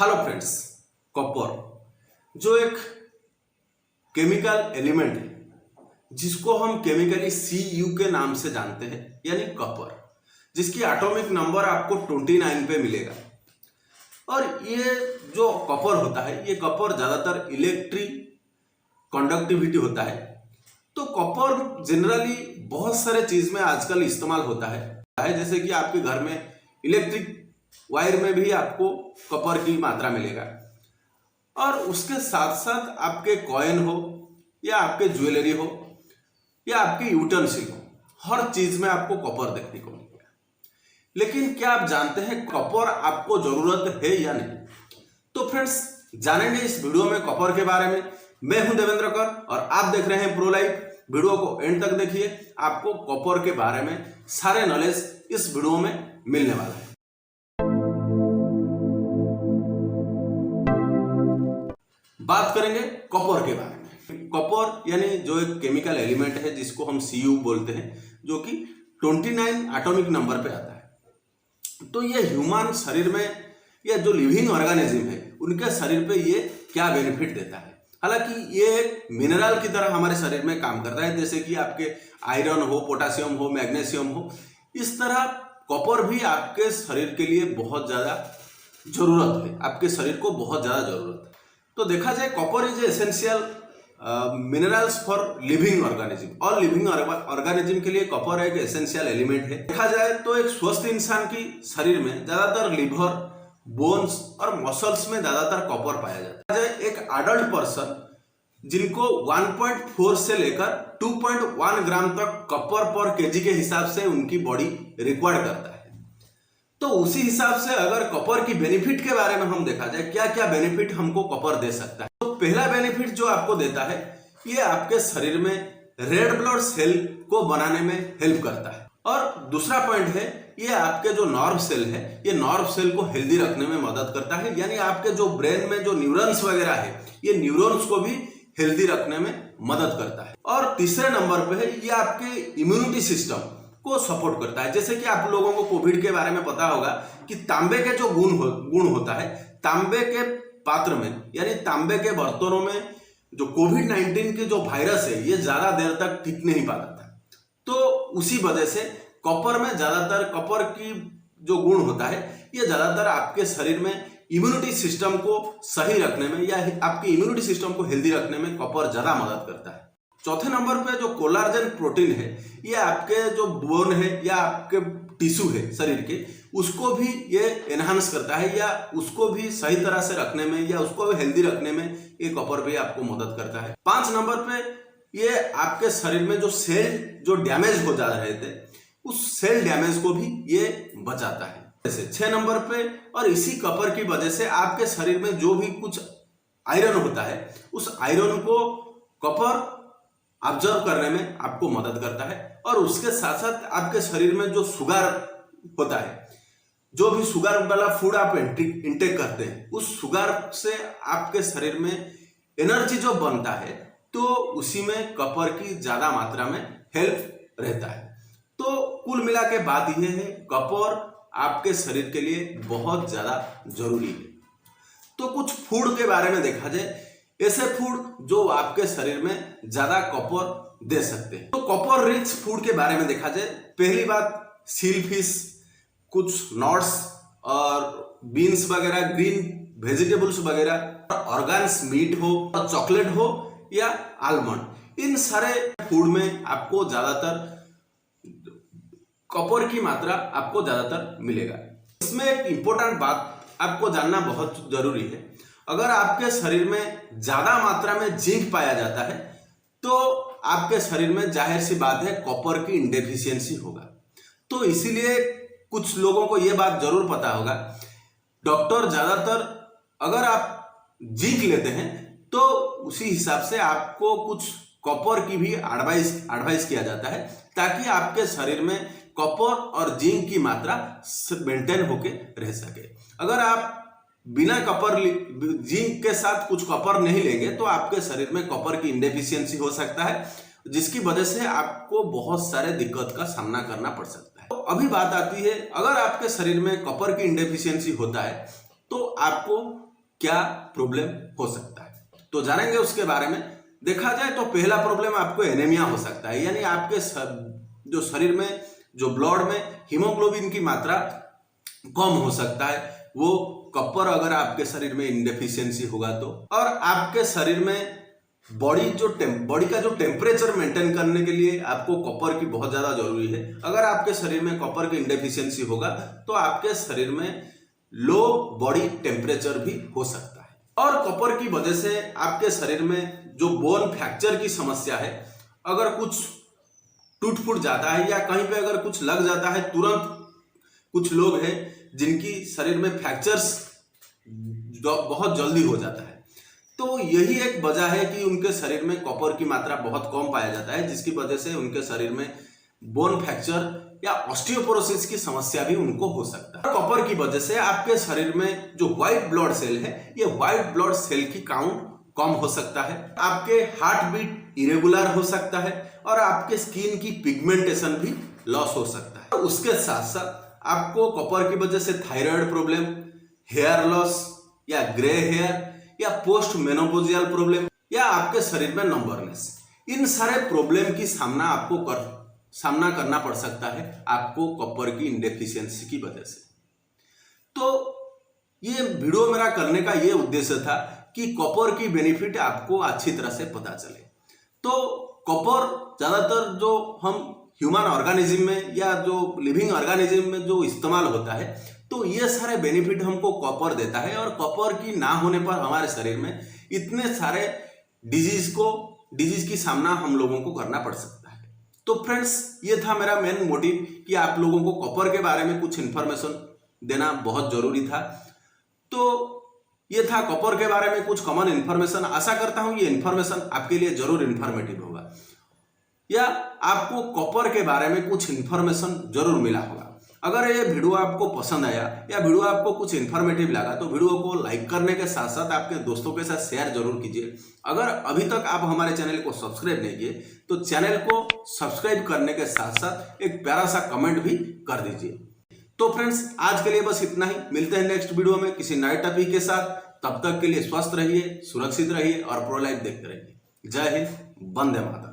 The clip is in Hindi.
हेलो फ्रेंड्स, कॉपर जो एक केमिकल एलिमेंट है जिसको हम केमिकली Cu के नाम से जानते हैं, यानी कॉपर, जिसकी एटॉमिक नंबर आपको 29 पे मिलेगा। और ये जो कॉपर होता है, ये कॉपर ज़्यादातर इलेक्ट्रिक कंडक्टिविटी होता है। तो कॉपर जनरली बहुत सारे चीज़ में आजकल इस्तेमाल होता है, जैसे कि आपके घर में इलेक्ट्रिक वायर में भी आपको कॉपर की मात्रा मिलेगा। और उसके साथ साथ आपके कॉइन हो या आपके ज्वेलरी हो या आपके यूटेंसिल हो, हर चीज में आपको कॉपर देखने को मिलेगा। लेकिन क्या आप जानते हैं कॉपर आपको जरूरत है या नहीं? तो फ्रेंड्स, जानेंगे इस वीडियो में कॉपर के बारे में। मैं हूं देवेंद्र कर और आप देख रहे हैं प्रो लाइफ। वीडियो को एंड तक देखिए, आपको कॉपर के बारे में सारे नॉलेज इस वीडियो में मिलने वाला है। बात करेंगे कॉपर के बारे में। कॉपर यानी जो एक केमिकल एलिमेंट है जिसको हम Cu बोलते हैं, जो कि 29 एटॉमिक नंबर पे आता है। तो ये ह्यूमन शरीर में या जो लिविंग ऑर्गेनिज्म है उनके शरीर पे ये क्या बेनिफिट देता है? हालांकि ये एक मिनरल की तरह हमारे शरीर में काम करता है, जैसे कि आपके आयरन हो, पोटासियम हो, मैग्नीशियम हो। इस तरह कॉपर भी आपके शरीर के लिए बहुत ज़्यादा जरूरत है, आपके शरीर को बहुत ज़्यादा जरूरत है। तो देखा जाए, copper is essential minerals for living organism. और लिविंग ऑर्गेनिज्म के लिए कॉपर एक एसेंशियल एलिमेंट है। देखा जाए तो एक स्वस्थ इंसान की शरीर में ज्यादातर लिवर, बोन्स और मसल्स में ज्यादातर कॉपर पाया जाता है। एक एडल्ट पर्सन जिनको 1.4 से लेकर 2.1 ग्राम तक कॉपर पर केजी के हिसाब से उनकी बॉडी रिक्वायर्ड करता है। तो उसी हिसाब से अगर कॉपर की बेनिफिट के बारे में हम देखा जाए, क्या क्या बेनिफिट हमको कॉपर दे सकता है, तो पहला बेनिफिट जो आपको देता है, ये आपके शरीर में रेड ब्लड सेल को बनाने में हेल्प करता है। और दूसरा पॉइंट है, ये आपके जो नर्व सेल है, ये नर्व सेल को हेल्दी रखने में मदद करता है। यानी आपके जो ब्रेन में जो न्यूरॉन्स वगैरह है, ये न्यूरॉन्स को भी हेल्दी रखने में मदद करता है। और तीसरे नंबर पे है, ये आपके इम्यूनिटी सिस्टम को सपोर्ट करता है। जैसे कि आप लोगों को कोविड के बारे में पता होगा कि तांबे के जो गुण होता है, तांबे के पात्र में यानी तांबे के बर्तनों में जो कोविड-19 के जो वायरस है, ये ज्यादा देर तक टिक नहीं पाता था। तो उसी वजह से कॉपर में ज्यादातर कॉपर की जो गुण होता है, ये ज्यादातर आपके शरीर में इम्यूनिटी सिस्टम को सही रखने में या आपके इम्यूनिटी सिस्टम को हेल्दी रखने में कॉपर ज्यादा मदद करता है। चौथे नंबर पे जो कोलाजन प्रोटीन है, ये आपके जो बोन है या आपके टिश्यू है शरीर के, उसको भी ये एनहांस करता है या उसको भी सही तरह से रखने में या उसको भी हेल्दी रखने में ये कॉपर भी आपको मदद करता है। 5 नंबर पे ये आपके शरीर में जो सेल जो डैमेज हो जा रहे थे, उस सेल डैमेज को भी ये बचाता है। जैसे 6 नंबर पे, और इसी कॉपर की वजह से आपके शरीर में जो भी कुछ आयरन होता है, उस आयरन को कॉपर ऑब्जर्व करने में आपको मदद करता है। और उसके साथ साथ आपके शरीर में जो शुगर होता है, जो भी शुगर वाला फूड आप इंटेक करते हैं, उस शुगर से आपके शरीर में एनर्जी जो बनता है, तो उसी में कॉपर की ज्यादा मात्रा में हेल्प रहता है। तो कुल मिला के बात यह है, कॉपर आपके शरीर के लिए बहुत ज्यादा जरूरी है। तो कुछ फूड के बारे में देखा जाए, ऐसे फूड जो आपके शरीर में ज्यादा कॉपर दे सकते हैं। तो कॉपर रिच फूड के बारे में देखा जाए, पहली बात सील फिश, कुछ नट्स और बीन्स वगैरह, ग्रीन वेजिटेबल्स वगैरह, ऑर्गन्स, मीट हो, चॉकलेट हो या आलमंड, इन सारे फूड में आपको ज्यादातर कॉपर की मात्रा आपको ज्यादातर मिलेगा। इसमें एक इंपॉर्टेंट बात आपको जानना बहुत जरूरी है, अगर आपके शरीर में ज्यादा मात्रा में जिंक पाया जाता है, तो आपके शरीर में जाहिर सी बात है कॉपर की इनडेफिशिएंसी होगा। तो इसीलिए कुछ लोगों को यह बात जरूर पता होगा, डॉक्टर ज्यादातर अगर आप जिंक लेते हैं तो उसी हिसाब से आपको कुछ कॉपर की भी एडवाइस किया जाता है, ताकि आपके शरीर में कॉपर और जिंक की मात्रा मेंटेन होके रह सके। अगर आप बिना कॉपर जिंक के साथ कुछ कॉपर नहीं लेंगे, तो आपके शरीर में कॉपर की इनडेफिशिएंसी हो सकता है, जिसकी वजह से आपको बहुत सारे दिक्कत का सामना करना पड़ सकता है। तो अभी बात आती है, अगर आपके शरीर में कॉपर की इनडेफिशिएंसी होता है, तो आपको क्या प्रॉब्लम हो सकता है, तो जानेंगे उसके बारे में। देखा जाए तो पहला प्रॉब्लम आपको एनीमिया हो सकता है, यानी आपके जो शरीर में जो ब्लड में हीमोग्लोबिन की मात्रा कम हो सकता है, वो कॉपर अगर आपके शरीर में इनडेफिशिएंसी होगा तो। और आपके शरीर में बॉडी का जो टेम्परेचर मेंटेन करने के लिए आपको कॉपर की बहुत ज्यादा जरूरी है। अगर आपके शरीर में कॉपर की इनडेफिशिएंसी होगा तो आपके शरीर में लो बॉडी टेम्परेचर भी हो सकता है। और कॉपर की वजह से आपके शरीर में जो बोन फ्रैक्चर की समस्या है, अगर कुछ टूट फूट जाता है या कहीं पे अगर कुछ लग जाता है तुरंत, कुछ लोग हैं जिनकी शरीर में फ्रैक्चर्स बहुत जल्दी हो जाता है, तो यही एक वजह है कि उनके शरीर में कॉपर की मात्रा बहुत कम पाया जाता है, जिसकी वजह से उनके शरीर में बोन फ्रैक्चर या ऑस्टियोपोरोसिस की समस्या भी उनको हो सकता है। कॉपर की वजह से आपके शरीर में जो व्हाइट ब्लड सेल है, ये व्हाइट ब्लड सेल की काउंट कम हो सकता है, आपके हार्ट बीट इरेगुलर हो सकता है और आपके स्किन की पिगमेंटेशन भी लॉस हो सकता है। उसके साथ साथ आपको कॉपर की वजह से थायराइड प्रॉब्लम, हेयर लॉस या ग्रे हेयर या पोस्ट मेनोपोजियल प्रॉब्लम या आपके शरीर में नंबरनेस, इन सारे प्रॉब्लम की सामना करना पड़ सकता है आपको कॉपर की इनडेफिशिएंसी की वजह से। तो ये वीडियो मेरा करने का ये उद्देश्य था कि कॉपर की बेनिफिट आपको अच्छी तरह से पता चले। तो कॉपर ज्यादातर जो हम ह्यूमन ऑर्गेनिज्म में या जो लिविंग ऑर्गेनिज्म में जो इस्तेमाल होता है, तो ये सारे बेनिफिट हमको कॉपर देता है। और कॉपर की ना होने पर हमारे शरीर में इतने सारे डिजीज की सामना हम लोगों को करना पड़ सकता है। तो फ्रेंड्स, ये था मेरा मेन मोटिव कि आप लोगों को कॉपर के बारे में कुछ इन्फॉर्मेशन देना बहुत जरूरी था। तो ये था कॉपर के बारे में कुछ कॉमन इन्फॉर्मेशन। आशा करता हूं ये इन्फॉर्मेशन आपके लिए जरूर इन्फॉर्मेटिव होगा या आपको कॉपर के बारे में कुछ इन्फॉर्मेशन जरूर मिला होगा। अगर ये वीडियो आपको पसंद आया या वीडियो आपको कुछ इन्फॉर्मेटिव लगा तो वीडियो को लाइक करने के साथ साथ आपके दोस्तों के साथ शेयर जरूर कीजिए। अगर अभी तक आप हमारे चैनल को सब्सक्राइब नहीं किए तो चैनल को सब्सक्राइब करने के साथ साथ एक प्यारा सा कमेंट भी कर दीजिए। तो फ्रेंड्स, आज के लिए बस इतना ही। मिलते हैं नेक्स्ट वीडियो में किसी नए टॉपिक के साथ। तब तक के लिए स्वस्थ रहिए, सुरक्षित रहिए और प्रो लाइफ देखते रहिए। जय हिंद, वंदे मातरम।